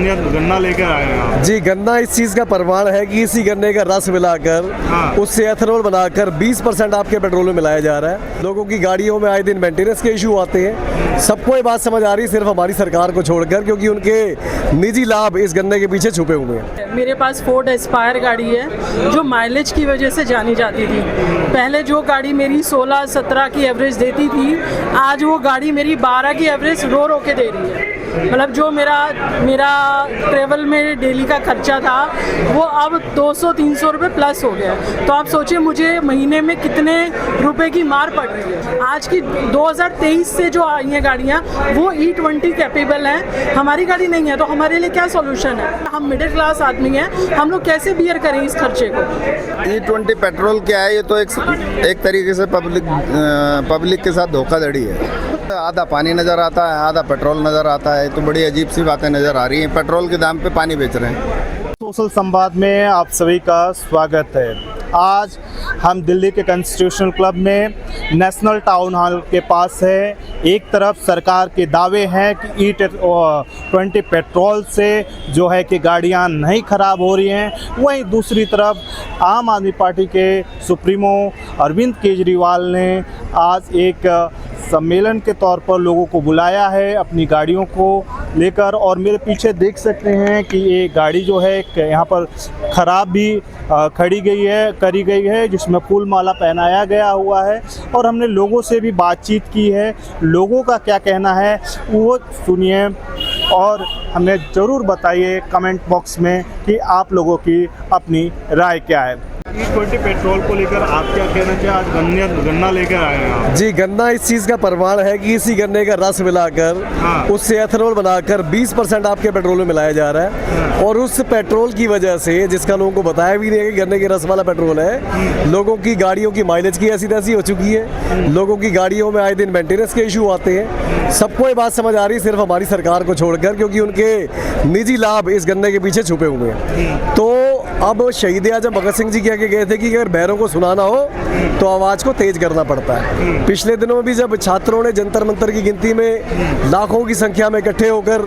गन्ना लेकर आए हैं आप। जी, गन्ना इस चीज़ का प्रमाण है कि इसी गन्ने का रस मिलाकर उससे एथेनॉल बनाकर 20% आपके पेट्रोल में मिलाया जा रहा है। लोगों की गाड़ियों में आए दिन मेंटेनेंस के इशू आते हैं। सबको ये बात समझ आ रही है, सिर्फ हमारी सरकार को छोड़कर, क्योंकि उनके निजी लाभ इस गन्ने के पीछे छुपे हुए हैं। मेरे पास फोर्ड एस्पायर गाड़ी है जो माइलेज की वजह से जानी जाती थी। पहले जो गाड़ी मेरी 16-17 की एवरेज देती थी, आज वो गाड़ी मेरी 12 की एवरेज रो रो के दे रही है। मतलब जो मेरा ट्रेवल में डेली का खर्चा था वो अब 200-300 रुपये प्लस हो गया। तो आप सोचिए मुझे महीने में कितने रुपए की मार पड़ रही है। आज की 2023 से जो आई हैं गाड़ियाँ वो E20 कैपेबल हैं, हमारी गाड़ी नहीं है। तो हमारे लिए क्या सॉल्यूशन है? हम मिडिल क्लास आदमी हैं, हम लोग कैसे बियर करें इस खर्चे को? E20 पेट्रोल क्या है? ये तो एक तरीके से पब्लिक के साथ धोखाधड़ी है। आधा पानी नज़र आता है, आधा पेट्रोल नज़र आता है। तो बड़ी अजीब सी बातें नज़र आ रही हैं। पेट्रोल के दाम पे पानी बेच रहे हैं। सोशल संवाद में आप सभी का स्वागत है। आज हम दिल्ली के कॉन्स्टिट्यूशन क्लब में नेशनल टाउन हॉल के पास है। एक तरफ सरकार के दावे हैं कि E20 पेट्रोल से जो है कि गाड़ियां नहीं ख़राब हो रही हैं, वहीं दूसरी तरफ आम आदमी पार्टी के सुप्रीमो अरविंद केजरीवाल ने आज एक सम्मेलन के तौर पर लोगों को बुलाया है अपनी गाड़ियों को लेकर। और मेरे पीछे देख सकते हैं कि ये गाड़ी जो है यहाँ पर ख़राब भी करी गई है, जिसमें फूल माला पहनाया गया हुआ है। और हमने लोगों से भी बातचीत की है, लोगों का क्या कहना है वो सुनिए और हमें ज़रूर बताइए कमेंट बॉक्स में कि आप लोगों की अपनी राय क्या है। E20 पेट्रोल को लेकर आप क्या कहना चाहिए? आज गन्ना लेकर आए हैं आप। जी, गन्ना इस चीज़ का प्रमाण है कि इसी गन्ने का रस मिलाकर उससे एथेनॉल बनाकर 20% आपके पेट्रोल में मिलाया जा रहा है। और उस पेट्रोल की वजह से, जिसका लोगों को बताया भी नहीं है कि गन्ने के रस वाला पेट्रोल है, लोगों की गाड़ियों की माइलेज की ऐसी तैसी हो चुकी है। लोगों की गाड़ियों में आए दिन मेंटेनेंस के इशू आते हैं। सबको ये बात समझ आ रही है, सिर्फ हमारी सरकार को छोड़कर, क्योंकि उनके निजी लाभ इस गन्ने के पीछे छुपे हुए हैं। तो अब शहीद आजम भगत सिंह जी कह के गए थे कि अगर बैरों को सुनाना हो तो आवाज़ को तेज करना पड़ता है। पिछले दिनों में भी जब छात्रों ने जंतर मंतर की गिनती में लाखों की संख्या में इकट्ठे होकर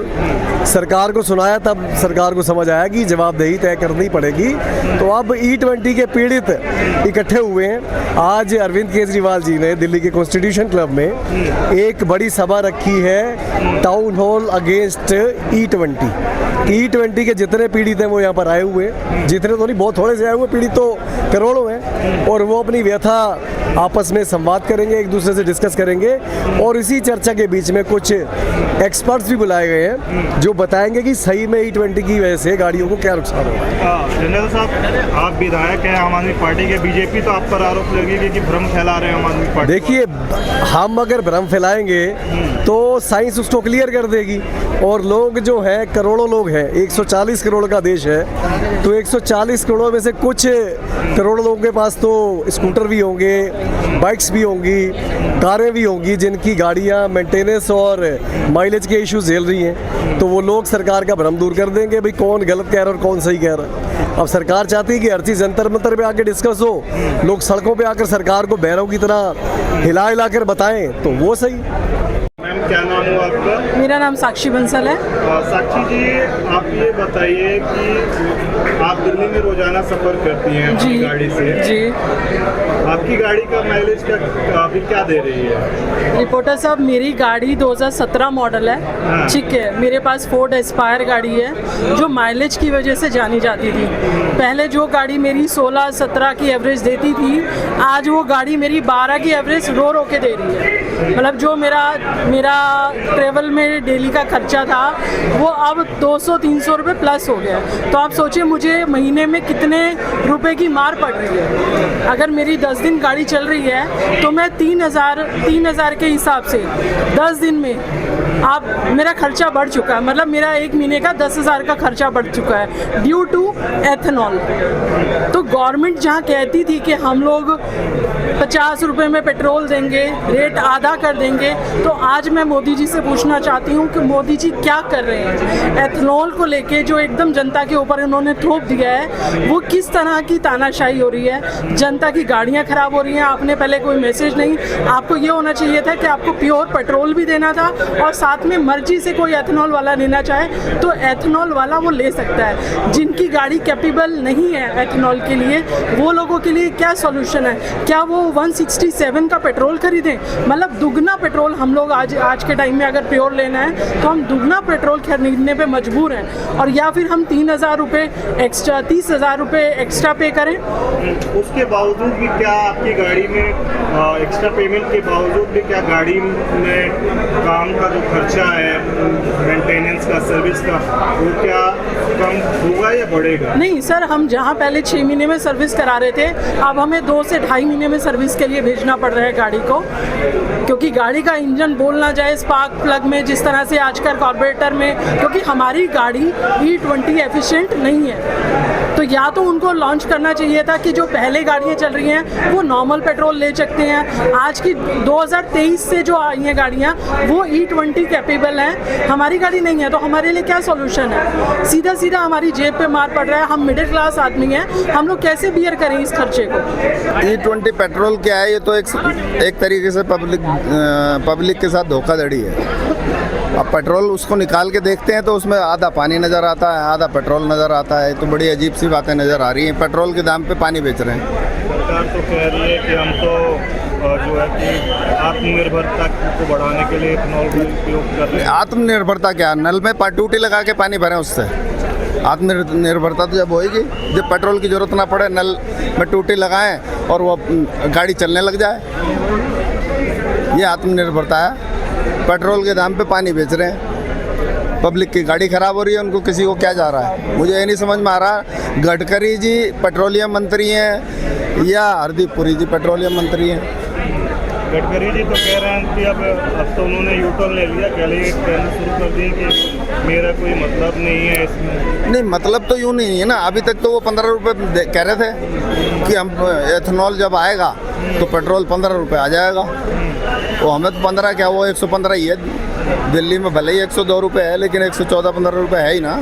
सरकार को सुनाया, तब सरकार को समझ आया कि जवाबदेही तय करनी पड़ेगी। तो अब E20 के पीड़ित इकट्ठे हुए हैं। आज अरविंद केजरीवाल जी ने दिल्ली के कॉन्स्टिट्यूशन क्लब में एक बड़ी सभा रखी है, टाउन हॉल अगेंस्ट E20 के जितने पीड़ित हैं वो यहाँ पर आए हुए हैं। जितने तो नहीं, बहुत थोड़े से आए हुए, पीड़ित तो करोड़ों हैं। और वो अपनी व्यथा आपस में संवाद करेंगे, एक दूसरे से डिस्कस करेंगे। और इसी चर्चा के बीच में कुछ एक्सपर्ट्स भी बुलाए गए हैं जो बताएंगे कि सही में E20 की वजह से गाड़ियों को क्या नुकसान होगा। जनरल साहब, आप विधायक हैं आम आदमी पार्टी के, बीजेपी तो आप पर आरोप लगेगा कि भ्रम फैला रहे हैं आम आदमी पार्टी। देखिए, हम अगर भ्रम फैलाएंगे तो साइंस उसको क्लियर कर देगी। और लोग जो हैं, करोड़ों लोग हैं, 140 करोड़ का देश है। तो 140 करोड़ में से कुछ करोड़ लोगों के पास तो स्कूटर भी होंगे, बाइक्स भी होंगी, कारें भी होंगी, जिनकी गाड़ियां मेंटेनेंस और माइलेज के इश्यूज झेल रही हैं। तो वो लोग सरकार का भ्रम दूर कर देंगे भाई कौन गलत कह रहा है और कौन सही कह रहा है। अब सरकार चाहती है कि हर चीज़ जंतर मंतर पे आके डिस्कस हो, लोग सड़कों पे आकर सरकार को बैरों की तरह हिला कर बताएं, तो वो सही। मैम, क्या नाम हुआ आपका? मेरा नाम साक्षी बंसल है। साक्षी जी, आप ये बताइए कि आप दिल्ली में रोजाना सफर करती हैं अपनी गाड़ी से। जी, आपकी गाड़ी का माइलेज अभी क्या दे रही है? रिपोर्टर साहब, मेरी गाड़ी 2017 मॉडल है। ठीक है, मेरे पास फोर्ड एस्पायर गाड़ी है जो माइलेज की वजह से जानी जाती थी। पहले जो गाड़ी मेरी 16-17 की एवरेज देती थी, आज वो गाड़ी मेरी 12 की एवरेज रो रो के दे रही है। मतलब जो मेरा ट्रेवल में डेली का खर्चा था वो अब 200-300 रुपये प्लस हो गया। तो आप सोचिए मुझे महीने में कितने रुपए की मार पड़ रही है। अगर मेरी 10 दिन गाड़ी चल रही है तो मैं 3,000 के हिसाब से 10 दिन में आप मेरा खर्चा बढ़ चुका है। मतलब मेरा एक महीने का 10,000 का खर्चा बढ़ चुका है ड्यू टू एथेनॉल। तो गवर्नमेंट जहाँ कहती थी कि हम लोग 50 रुपये में पेट्रोल देंगे, रेट आधा कर देंगे, तो आज मैं मोदी जी से पूछना चाहती हूँ कि मोदी जी क्या कर रहे हैं? एथेनॉल को लेके जो एकदम जनता के ऊपर उन्होंने थोप दिया है, वो किस तरह की तानाशाही हो रही है? जनता की गाड़ियाँ खराब हो रही हैं। आपने पहले कोई मैसेज नहीं, आपको ये होना चाहिए था कि आपको प्योर पेट्रोल भी देना था और साथ में मर्जी से कोई एथेनॉल वाला लेना चाहे तो एथेनॉल वाला वो ले सकता है। जिनकी गाड़ी कैपेबल नहीं है एथेनॉल के लिए, वो लोगों के लिए क्या सॉल्यूशन है? क्या वो 167 का पेट्रोल खरीदें? मतलब दुगना पेट्रोल हम लोग आज के टाइम में अगर प्योर लेना है तो हम दुगना पेट्रोल खरीदने पे मजबूर हैं, और या फिर हम 3,000 रुपये एक्स्ट्रा 30,000 रुपये एक्स्ट्रा पे करें। उसके बावजूद भी क्या आपकी गाड़ी में एक्स्ट्रा पेमेंट के बावजूद भी क्या गाड़ी में काम का जो खर्चा है, मेंटेनेंस का, सर्विस का, वो क्या कम होगा या बढ़ेगा? नहीं सर, हम जहाँ पहले 6 महीने में सर्विस करा रहे थे, अब हमें 2 से ढाई महीने में सर्विस के लिए भेजना पड़ रहा है गाड़ी को, क्योंकि गाड़ी का इंजन बोल ना जाए स्पार्क प्लग में जिस तरह से आजकल कार्बोरेटर में, क्योंकि हमारी गाड़ी E20 एफिशिएंट नहीं है। तो या तो उनको लॉन्च करना चाहिए था कि जो पहले गाड़ियाँ चल रही हैं वो नॉर्मल पेट्रोल ले सकते हैं। आज की 2023 से जो आई हैं गाड़ियाँ वो E20 कैपेबल हैं, हमारी गाड़ी नहीं है, तो हमारे लिए क्या सॉल्यूशन है? सीधा सीधा हमारी जेब पे मार पड़ रहा है। हम मिडिल क्लास आदमी हैं, हम लोग कैसे बियर करें इस खर्चे को? E20 पेट्रोल क्या है, ये तो एक तरीके से पब्लिक के साथ धोखाधड़ी है। अब पेट्रोल उसको निकाल के देखते हैं तो उसमें आधा पानी नज़र आता है, आधा पेट्रोल नज़र आता है, तो बड़ी अजीब सी बातें नज़र आ रही हैं। पेट्रोल के दाम पे पानी बेच रहे हैं। सरकार तो कह रही है कि हम तो जो है कि आत्मनिर्भरता को बढ़ाने के लिए इथेनॉल का उपयोग कर रहे हैं। आत्मनिर्भरता क्या, नल में टूटी लगा के पानी भरें, उससे आत्मनिर्भरता तो जब होएगी जब पेट्रोल की ज़रूरत ना पड़े, नल में टूटी लगाएं और वो गाड़ी चलने लग जाए। ये आत्मनिर्भरता है। पेट्रोल के दाम पे पानी बेच रहे हैं, पब्लिक की गाड़ी खराब हो रही है, उनको किसी को क्या जा रहा है? मुझे ये नहीं समझ में आ रहा। गडकरी जी पेट्रोलियम मंत्री हैं या हरदीप पुरी जी पेट्रोलियम मंत्री हैं? गडकरी जी तो कह रहे हैं कि अब तो उन्होंने यूटर्न ले लिया, कह लिए कहना शुरू कर दिए कि मेरा कोई मतलब नहीं है इसमें। नहीं, मतलब तो यूँ नहीं है ना। अभी तक तो वो 15 रुपये कह रहे थे कि हम एथेनॉल जब आएगा तो पेट्रोल 15 रुपये आ जाएगा। वो हमें तो 15 क्या, वो 115 ही है। दिल्ली में भले ही 102 रुपये है, लेकिन 114-15 रुपये है ही ना।